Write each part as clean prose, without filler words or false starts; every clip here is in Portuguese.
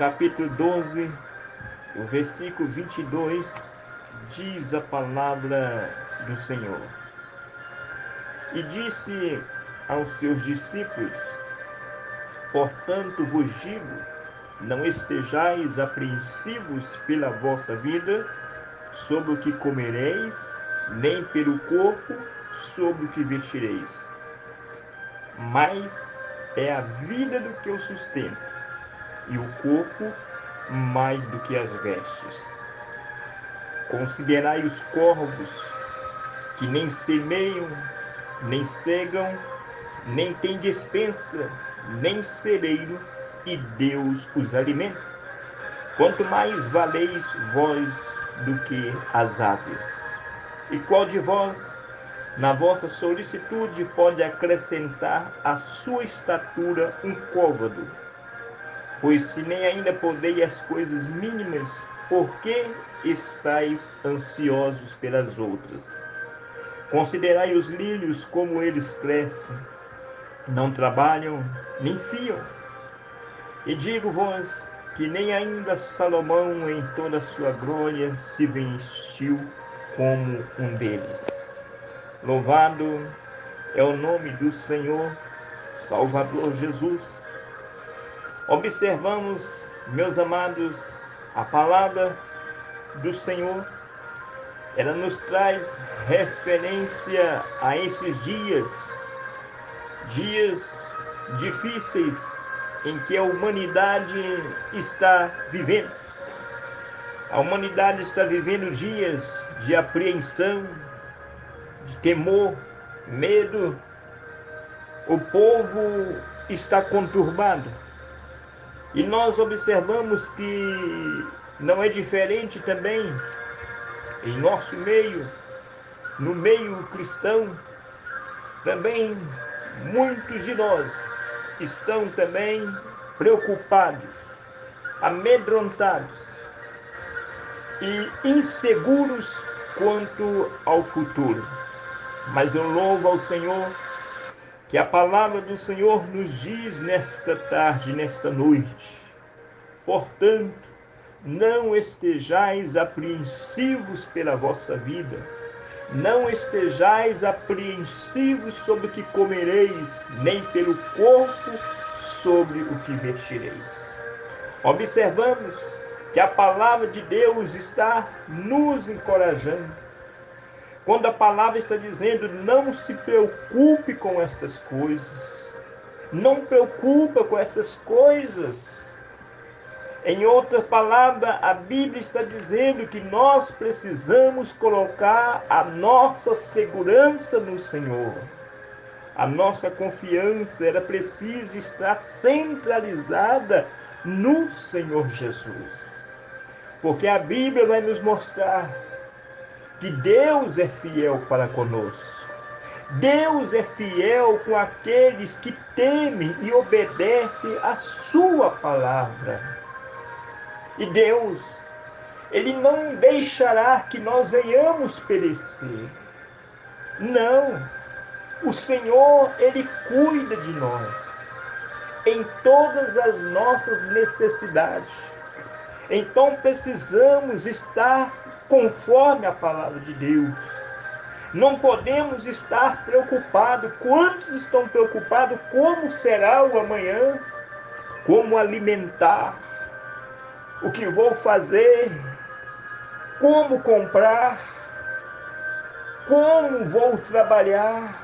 capítulo 12, o versículo 22, diz a palavra do Senhor. E disse aos seus discípulos: portanto vos digo, não estejais apreensivos pela vossa vida, sobre o que comereis, nem pelo corpo, sobre o que vestireis. Mas é a vida do que o sustenta, e o corpo mais do que as vestes. Considerai os corvos, que nem semeiam, nem cegam, nem têm despensa, nem celeiro, e Deus os alimenta. Quanto mais valeis vós do que as aves. E qual de vós, na vossa solicitude, pode acrescentar à sua estatura um côvado? Pois se nem ainda podeis as coisas mínimas, por que estáis ansiosos pelas outras? Considerai os lírios como eles crescem, não trabalham, nem fiam. E digo-vos que nem ainda Salomão em toda a sua glória se vestiu como um deles. Louvado é o nome do Senhor, Salvador Jesus. Observamos, meus amados, a palavra do Senhor. Ela nos traz referência a esses dias difíceis em que a humanidade está vivendo. A humanidade está vivendo dias de apreensão, de temor, medo. O povo está conturbado. E nós observamos que não é diferente também em nosso meio, no meio cristão. Também muitos de nós estão também preocupados, amedrontados e inseguros quanto ao futuro. Mas eu louvo ao Senhor que a palavra do Senhor nos diz nesta tarde, nesta noite: portanto, não estejais apreensivos pela vossa vida, não estejais apreensivos sobre o que comereis, nem pelo corpo sobre o que vestireis. Observamos que a palavra de Deus está nos encorajando. Quando a palavra está dizendo: não se preocupe com estas coisas, não preocupa com essas coisas. Em outra palavra, a Bíblia está dizendo que nós precisamos colocar a nossa segurança no Senhor. A nossa confiança, ela precisa estar centralizada no Senhor Jesus. Porque a Bíblia vai nos mostrar que Deus é fiel para conosco. Deus é fiel com aqueles que temem e obedecem a sua palavra. E Deus, Ele não deixará que nós venhamos perecer. Não. O Senhor, Ele cuida de nós em todas as nossas necessidades. Então precisamos estar conforme a palavra de Deus. Não podemos estar preocupados. Quantos estão preocupados? Como será o amanhã? Como alimentar? O que vou fazer? Como comprar? Como vou trabalhar?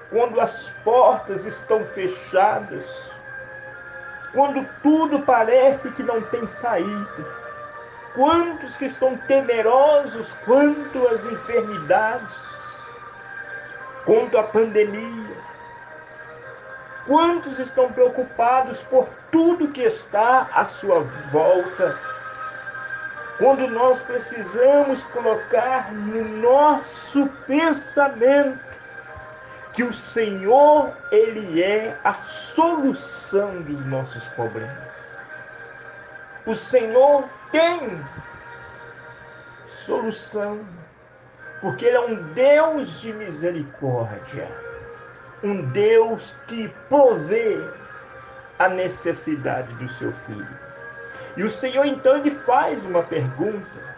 Quando as portas estão fechadas, quando tudo parece que não tem saída. Quantos que estão temerosos quanto às enfermidades, quanto à pandemia. Quantos estão preocupados por tudo que está à sua volta, quando nós precisamos colocar no nosso pensamento que o Senhor, Ele é a solução dos nossos problemas. O Senhor tem solução, porque Ele é um Deus de misericórdia, um Deus que provê a necessidade do seu filho. E o Senhor então ele faz uma pergunta.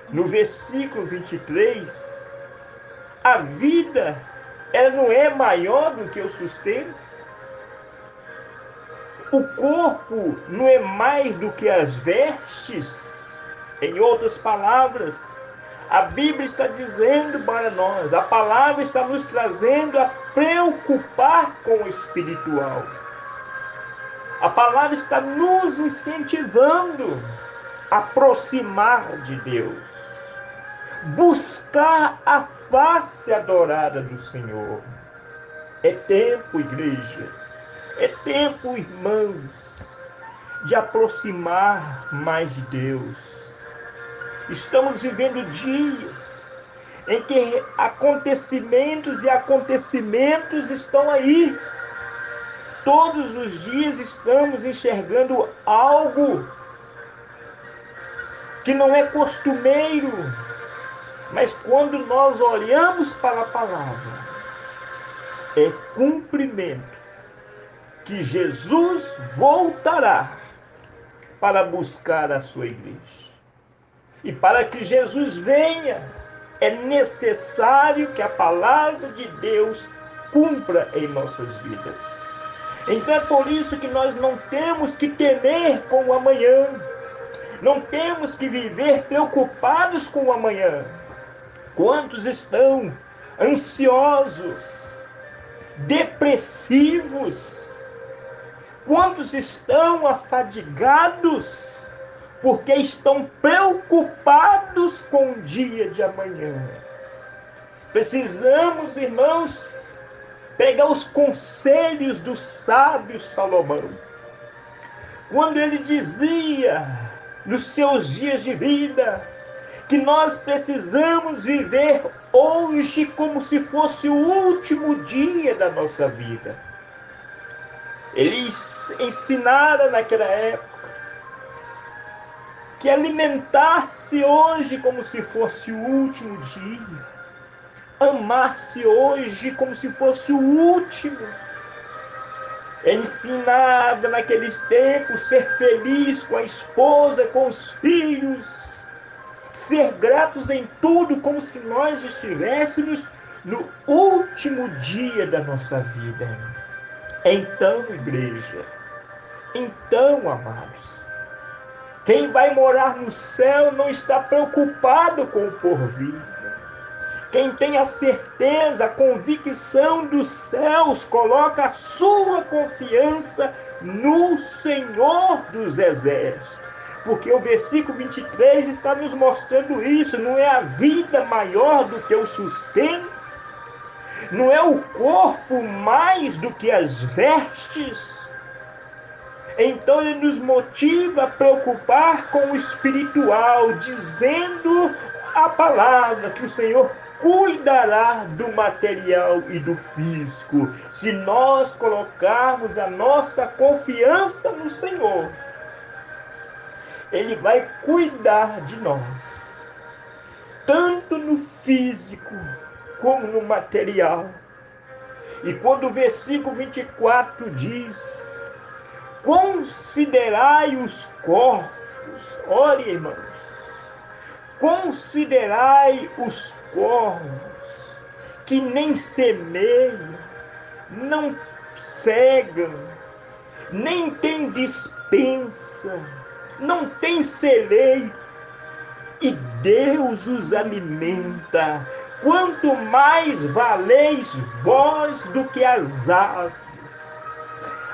No versículo 23, a vida, ela não é maior do que o sustento? O corpo não é mais do que as vestes? Em outras palavras, a Bíblia está dizendo para nós, a palavra está nos trazendo a preocupar com o espiritual. A palavra está nos incentivando a aproximar de Deus, buscar a face adorada do Senhor. É tempo, igreja, é tempo, irmãos, de aproximar mais de Deus. Estamos vivendo dias em que acontecimentos e acontecimentos estão aí. Todos os dias estamos enxergando algo que não é costumeiro, mas quando nós olhamos para a palavra, é cumprimento que Jesus voltará para buscar a sua igreja. E para que Jesus venha, é necessário que a palavra de Deus cumpra em nossas vidas. Então é por isso que nós não temos que temer com o amanhã. Não temos que viver preocupados com o amanhã. Quantos estão ansiosos, depressivos? Quantos estão afadigados porque estão preocupados com o dia de amanhã? Precisamos, irmãos, pegar os conselhos do sábio Salomão, quando ele dizia nos seus dias de vida que nós precisamos viver hoje como se fosse o último dia da nossa vida. Ele ensinara naquela época que alimentar-se hoje como se fosse o último dia, amar-se hoje como se fosse o último. Ele ensinava naqueles tempos ser feliz com a esposa, com os filhos, ser gratos em tudo como se nós estivéssemos no último dia da nossa vida. Então, igreja, então, amados, quem vai morar no céu não está preocupado com o porvir. Quem tem a certeza, a convicção dos céus, coloca a sua confiança no Senhor dos Exércitos. Porque o versículo 23 está nos mostrando isso. Não é a vida maior do que o sustento? Não é o corpo mais do que as vestes? Então ele nos motiva a preocupar com o espiritual, dizendo a palavra que o Senhor cuidará do material e do físico. Se nós colocarmos a nossa confiança no Senhor, Ele vai cuidar de nós, tanto no físico como no material. E quando o versículo 24 diz: considerai os corvos, olha, irmãos, considerai os corvos, que nem semeiam, não cegam, nem têm despensa, não têm celeiro, e Deus os alimenta. Quanto mais valeis vós do que as aves.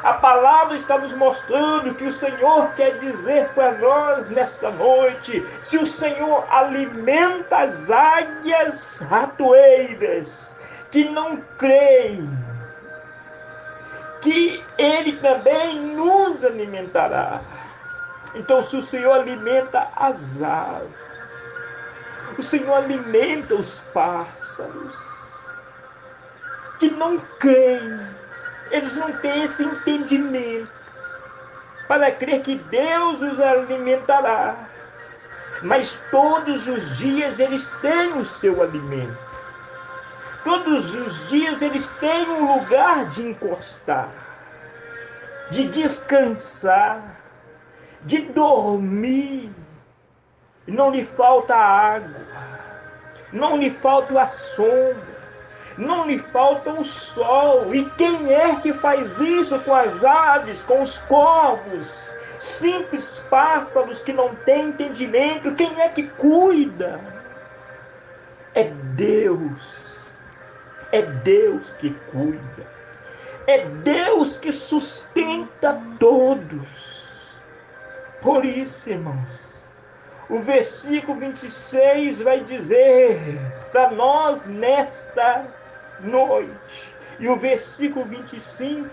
A palavra está nos mostrando que o Senhor quer dizer para nós nesta noite: se o Senhor alimenta as águias ratoeiras que não creem, que Ele também nos alimentará. Então, se o Senhor alimenta as aves, o Senhor alimenta os pássaros que não creem, eles não têm esse entendimento para crer que Deus os alimentará. Mas todos os dias eles têm o seu alimento. Todos os dias eles têm um lugar de encostar, de descansar. de dormir. Não lhe falta água, não lhe falta a sombra, não lhe falta o sol. E quem é que faz isso com as aves, com os corvos, simples pássaros que não têm entendimento? Quem é que cuida? É Deus. É Deus que cuida. É Deus que sustenta todos. Por isso, irmãos, o versículo 26 vai dizer para nós nesta noite. E o versículo 25: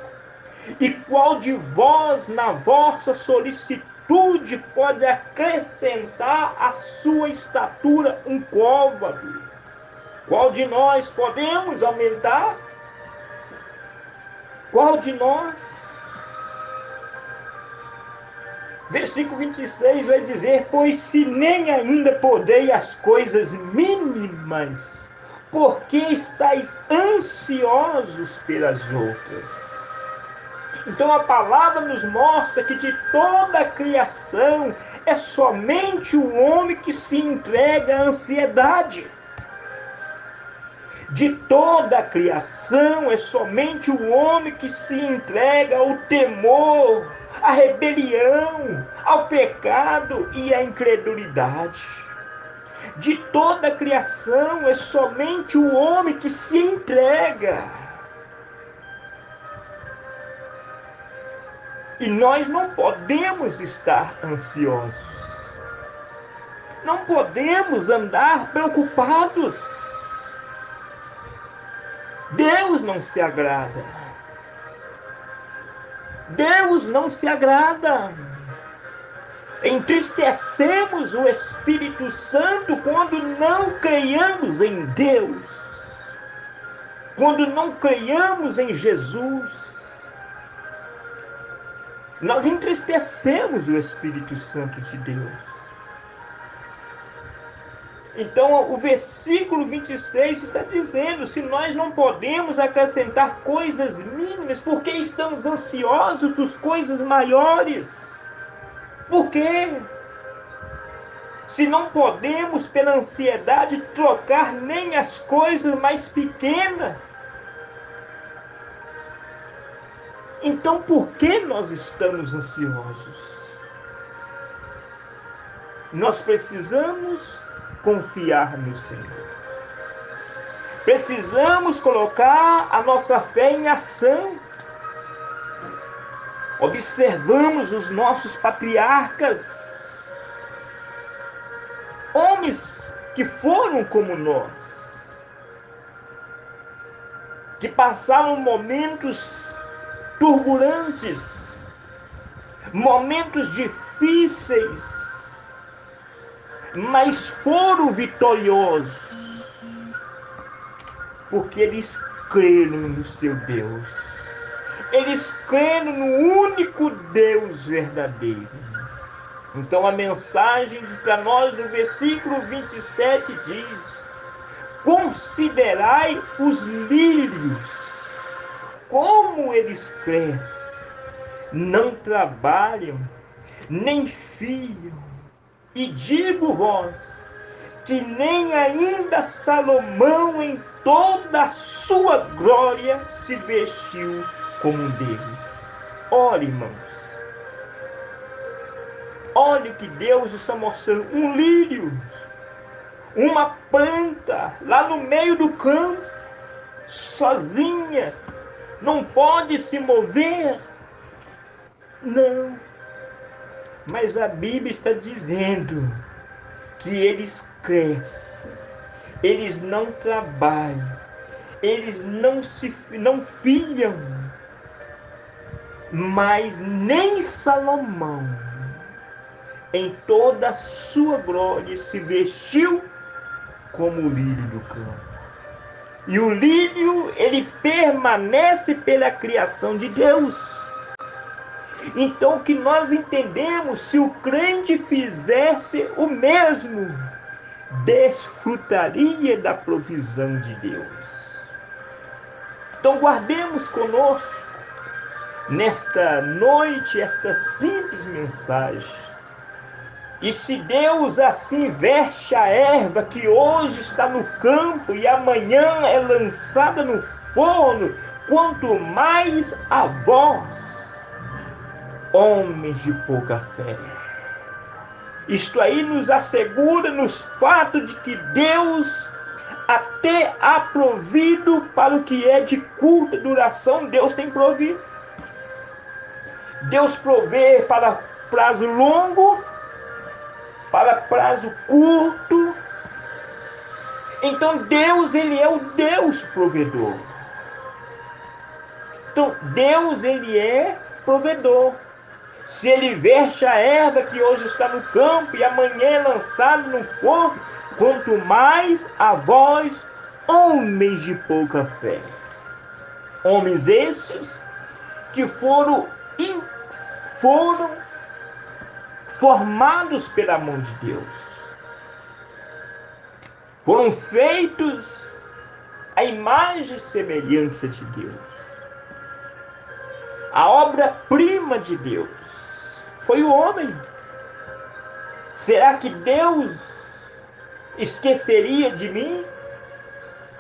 e qual de vós na vossa solicitude pode acrescentar à sua estatura um côvado? Qual de nós podemos aumentar? Qual de nós? Versículo 26 vai dizer: pois se nem ainda podeis as coisas mínimas, por que estáis ansiosos pelas outras? Então a palavra nos mostra que de toda a criação é somente o homem que se entrega à ansiedade. De toda a criação é somente o homem que se entrega ao temor, à rebelião, ao pecado e à incredulidade. De toda a criação é somente o homem que se entrega. E nós não podemos estar ansiosos. Não podemos andar preocupados. Deus não se agrada. Deus não se agrada. Entristecemos o Espírito Santo quando não creiamos em Deus, quando não creiamos em Jesus. Nós entristecemos o Espírito Santo de Deus. Então o versículo 26 está dizendo: se nós não podemos acrescentar coisas mínimas, por que estamos ansiosos por coisas maiores? Por quê? Se não podemos, pela ansiedade, trocar nem as coisas mais pequenas, então por que nós estamos ansiosos? Nós precisamos confiar no Senhor. Precisamos colocar a nossa fé em ação. Observamos os nossos patriarcas, homens que foram como nós, que passaram momentos turbulentes, momentos difíceis, mas foram vitoriosos, porque eles creram no seu Deus. Eles creram no único Deus verdadeiro. Então a mensagem para nós no versículo 27 diz: considerai os lírios, como eles crescem, não trabalham, nem fiam. E digo-vos que nem ainda Salomão em toda a sua glória se vestiu como um deles. Olha, irmãos, olha o que Deus está mostrando. Um lírio, uma planta lá no meio do campo, sozinha, não pode se mover. Não. Mas a Bíblia está dizendo que eles crescem, eles não trabalham, eles não fiam, mas nem Salomão, em toda a sua glória, se vestiu como o lírio do campo. E o lírio, ele permanece pela criação de Deus. Então, o que nós entendemos, se o crente fizesse o mesmo, desfrutaria da provisão de Deus. Então, guardemos conosco nesta noite esta simples mensagem. E se Deus assim veste a erva que hoje está no campo e amanhã é lançada no forno, quanto mais a vós, homens de pouca fé. Isto aí nos assegura nos fatos de que Deus até há provido para o que é de curta duração. Deus tem provido. Deus provê para prazo longo, para prazo curto. Então Deus, ele é o Deus provedor. Então Deus, ele é provedor. Se ele veste a erva que hoje está no campo e amanhã é lançado no forno, quanto mais a vós, homens de pouca fé. Homens estes que foram formados pela mão de Deus. Foram feitos à imagem e semelhança de Deus. A obra-prima de Deus foi o homem. Será que Deus esqueceria de mim?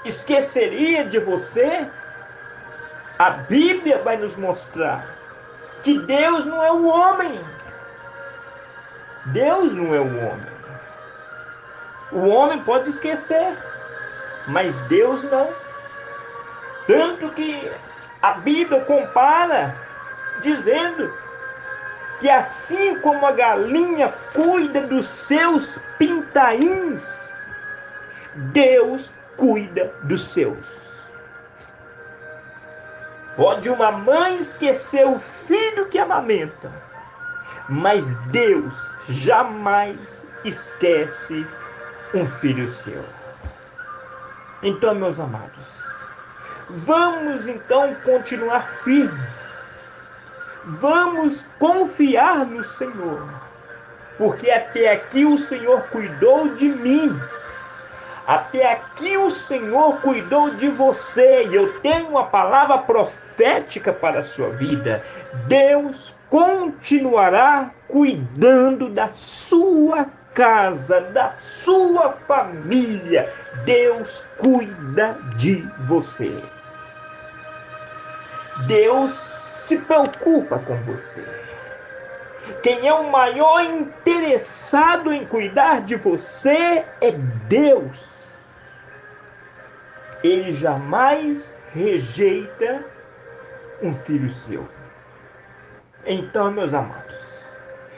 Esqueceria de você? A Bíblia vai nos mostrar que Deus não é o homem. Deus não é o homem. O homem pode esquecer, mas Deus não. Tanto que a Bíblia compara, dizendo que assim como a galinha cuida dos seus pintains, Deus cuida dos seus. Pode uma mãe esquecer o filho que amamenta, mas Deus jamais esquece um filho seu. Então, meus amados, vamos então continuar firmes. Vamos confiar no Senhor, porque até aqui o Senhor cuidou de mim. Até aqui o Senhor cuidou de você. E eu tenho uma palavra profética para a sua vida. Deus continuará cuidando da sua casa, da sua família. Deus cuida de você. Deus se preocupa com você. Quem é o maior interessado em cuidar de você é Deus. Ele jamais rejeita um filho seu. Então, meus amados,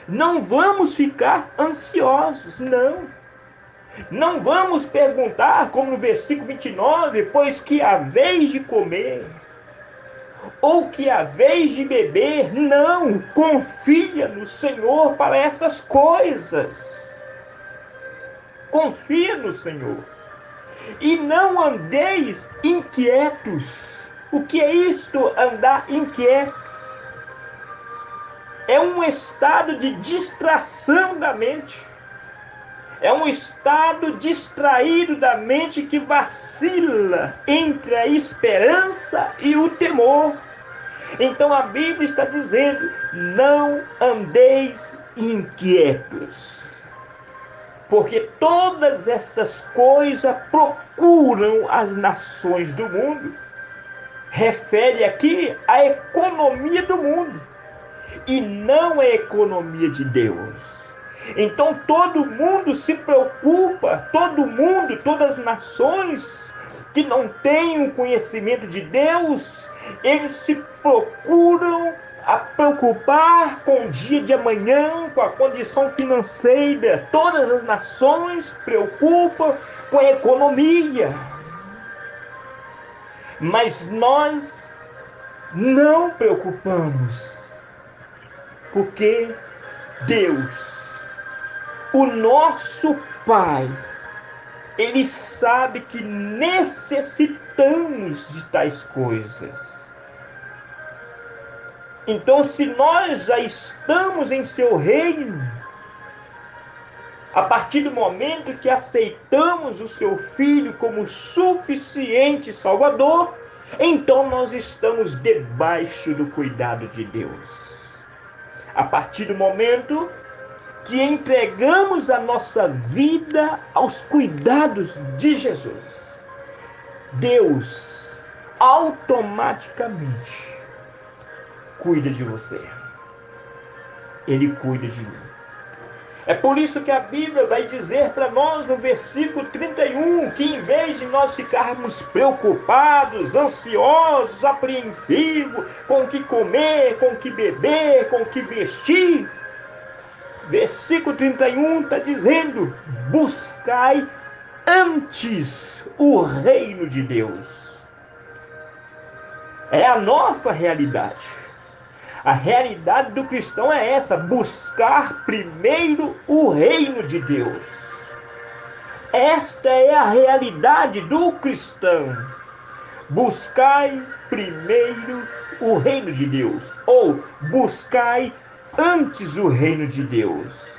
não vamos ficar ansiosos, não. Não vamos perguntar, como no versículo 29, pois que a vez de comer, ou que a vez de beber. Não, confia no Senhor para essas coisas. Confia no Senhor. E não andeis inquietos. O que é isto, andar inquieto? É um estado de distração da mente. É um estado distraído da mente que vacila entre a esperança e o temor. Então a Bíblia está dizendo: não andeis inquietos, porque todas estas coisas procuram as nações do mundo. Refere aqui a economia do mundo, e não a economia de Deus. Então todo mundo se preocupa, todas as nações que não têm o conhecimento de Deus, eles se procuram a preocupar com o dia de amanhã, com a condição financeira. Todas as nações preocupam com a economia. Mas nós não preocupamos, porque Deus, o nosso Pai, Ele sabe que necessitamos de tais coisas. Então, se nós já estamos em seu reino, a partir do momento que aceitamos o seu Filho como suficiente Salvador, então nós estamos debaixo do cuidado de Deus. A partir do momento que entregamos a nossa vida aos cuidados de Jesus, Deus automaticamente cuida de você. Ele cuida de mim. É por isso que a Bíblia vai dizer para nós no versículo 31 que em vez de nós ficarmos preocupados, ansiosos, apreensivos com o que comer, com o que beber, com o que vestir, versículo 31 está dizendo: buscai antes o reino de Deus. É a nossa realidade. A realidade do cristão é essa: buscar primeiro o reino de Deus. Esta é a realidade do cristão. Buscai primeiro o reino de Deus, ou buscai antes o reino de Deus.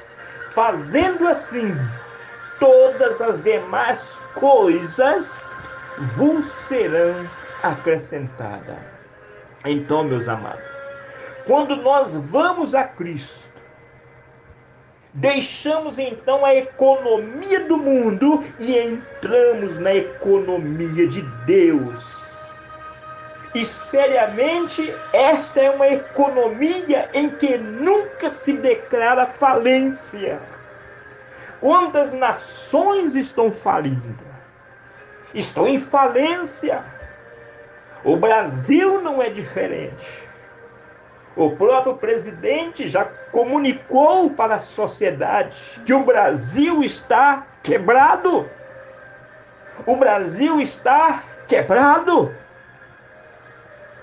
Fazendo assim, todas as demais coisas vos serão acrescentadas. Então, meus amados, quando nós vamos a Cristo, deixamos então a economia do mundo e entramos na economia de Deus. E seriamente, esta é uma economia em que nunca se declara falência. Quantas nações estão falindo? Estão em falência. O Brasil não é diferente. O próprio presidente já comunicou para a sociedade que o Brasil está quebrado. O Brasil está quebrado.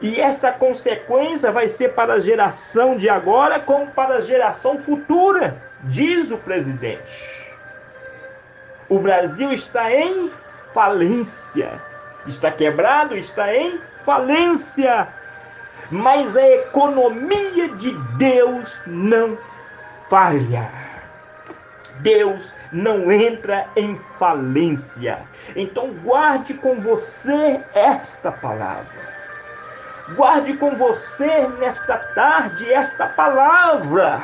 E esta consequência vai ser para a geração de agora como para a geração futura, diz o presidente. O Brasil está em falência. Está quebrado, está em falência. Mas a economia de Deus não falha. Deus não entra em falência. Então guarde com você esta palavra. Guarde com você nesta tarde esta palavra.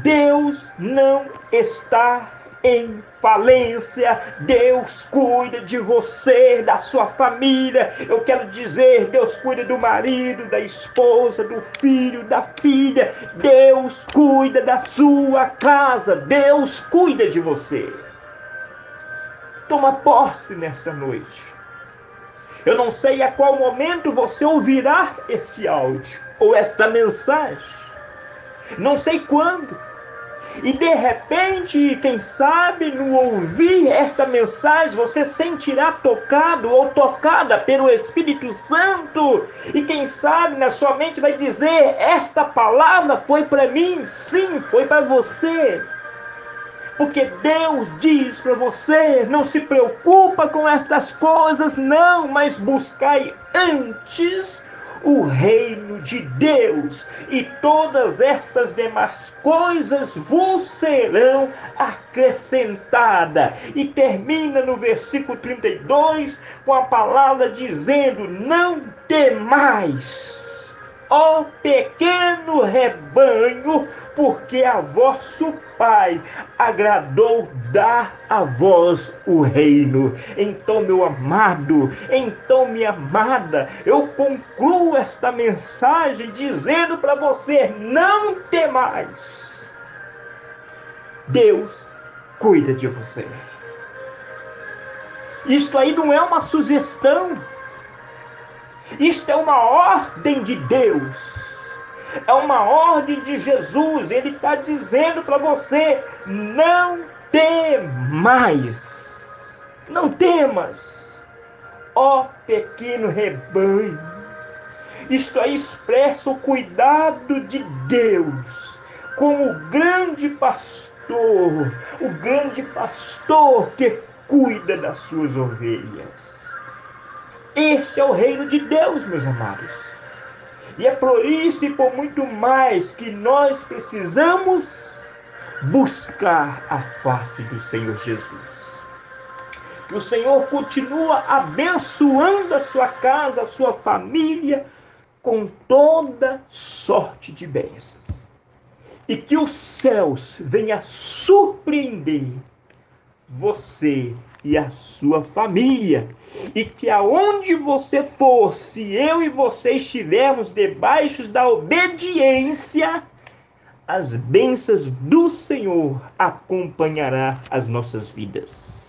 Deus não está em falência. Deus cuida de você, da sua família. Eu quero dizer, Deus cuida do marido, da esposa, do filho, da filha. Deus cuida da sua casa. Deus cuida de você. Toma posse nesta noite. Eu não sei a qual momento você ouvirá esse áudio ou esta mensagem. Não sei quando. E de repente, quem sabe, no ouvir esta mensagem, você sentirá tocado ou tocada pelo Espírito Santo. E quem sabe, na sua mente vai dizer: esta palavra foi para mim. Sim, foi para você. Porque Deus diz para você: não se preocupa com estas coisas, não, mas buscai antes o reino de Deus, e todas estas demais coisas vos serão acrescentadas. E termina no versículo 32 com a palavra dizendo: não temais, ó pequeno rebanho, porque a vosso Pai agradou dar a vós o reino. Então, meu amado, então, minha amada, eu concluo esta mensagem dizendo para você: não temais. Deus cuida de você. Isto aí não é uma sugestão. Isto é uma ordem de Deus. É uma ordem de Jesus. Ele está dizendo para você: não temais. Não temas, ó pequeno rebanho. Isto aí expressa o cuidado de Deus como o grande pastor que cuida das suas ovelhas. Este é o reino de Deus, meus amados. E é por isso e por muito mais que nós precisamos buscar a face do Senhor Jesus. Que o Senhor continua abençoando a sua casa, a sua família, com toda sorte de bênçãos. E que os céus venham surpreender você e a sua família. E que aonde você for, se eu e você estivermos debaixo da obediência, as bênçãos do Senhor acompanhará as nossas vidas.